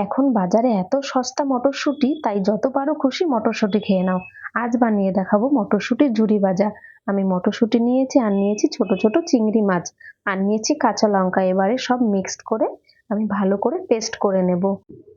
এখন বাজারে এত সস্তা মটরশুঁটি, তাই যত পারো খুশি মটরশুঁটি খেয়ে নাও। আজ বানিয়ে দেখাবো মটরশুঁটির ঝুরি ভাজা। আমি মটরশুঁটি নিয়েছি, আর নিয়েছি ছোট ছোট চিংড়ি মাছ, আর নিয়েছি কাঁচা লঙ্কা। এবারে সব মিক্সড করে আমি ভালো করে পেস্ট করে নেব।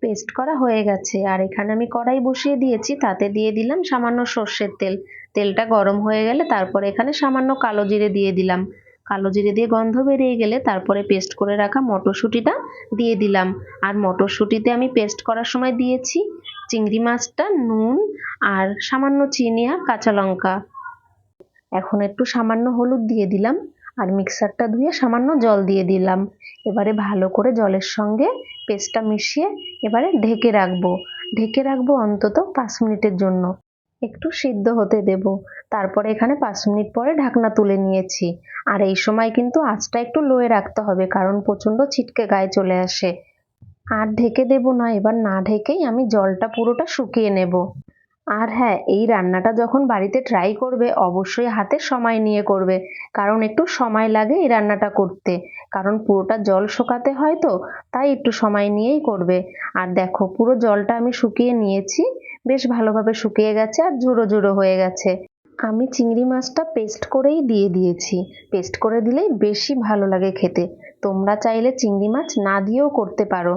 পেস্ট করা হয়ে গেছে, আর এখানে আমি কড়াই বসিয়ে দিয়েছি, তাতে দিয়ে দিলাম সামান্য সর্ষের তেল। তেলটা গরম হয়ে গেলে তারপরে এখানে সামান্য কালো জিরে দিয়ে দিলাম। কালো জিরে দিয়ে গন্ধ বেরিয়ে গেলে তারপরে পেস্ট করে রাখা মটরশুঁটিটা দিয়ে দিলাম। আর মটরশুঁটিতে আমি পেস্ট করার সময় দিয়েছি চিংড়ি মাছটা, নুন, আর সামান্য চিনি আর কাঁচা লঙ্কা। এখন একটু সামান্য হলুদ দিয়ে দিলাম, আর মিক্সারটা ধুয়ে সামান্য জল দিয়ে দিলাম। এবারে ভালো করে জলের সঙ্গে পেস্টটা মিশিয়ে এবারে ঢেকে রাখবো অন্তত 5 মিনিটের জন্য। একটু সিদ্ধ হতে দেব। তারপরে এখানে 5 মিনিট পরে ঢাকনা তুলে নিয়েছি। আর এই সময় কিন্তু আঁচটা একটু লোয়ে রাখতে হবে, কারণ প্রচণ্ড ছিটকে গায়ে চলে আসে। আর ঢেকে দেব না, এবার না ঢেকেই আমি জলটা পুরোটা শুকিয়ে নেব। আর হ্যাঁ, এই রান্নাটা যখন বাড়িতে ট্রাই করবে অবশ্যই হাতে সময় নিয়ে করবে, কারণ একটু সময় লাগে এই রান্নাটা করতে, কারণ পুরোটা জল শোকাতে হয় তো, তাই একটু সময় নিয়েই করবে। আর দেখো, পুরো জলটা আমি শুকিয়ে নিয়েছি, বেশ ভালোভাবে শুকিয়ে গেছে আর ঝুড়ো ঝুড়ো হয়ে গেছে। আমি চিংড়ি মাছটা পেস্ট করেই দিয়ে দিয়েছি। পেস্ট করে দিলেই বেশি ভালো লাগে খেতে। তোমরা চাইলে চিংড়ি মাছ না দিয়েও করতে পারো।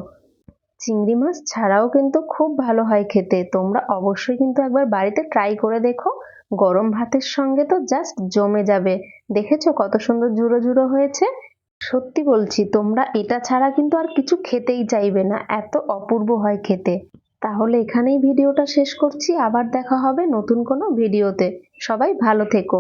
চিংড়ি মাছ ছাড়াও কিন্তু খুব ভালো হয় খেতে। তোমরা অবশ্যই কিন্তু একবার বাড়িতে ট্রাই করে দেখো। গরম ভাতের সঙ্গে তো জাস্ট জমে যাবে। দেখেছো কত সুন্দর ঝুড়ো ঝুড়ো হয়েছে? সত্যি বলছি, তোমরা এটা ছাড়া কিন্তু আর কিছু খেতেই চাইবে না, এত অপূর্ব হয় খেতে। তাহলে এখানেই ভিডিওটা শেষ করছি, আবার দেখা হবে নতুন কোনো ভিডিওতে। সবাই ভালো থেকো।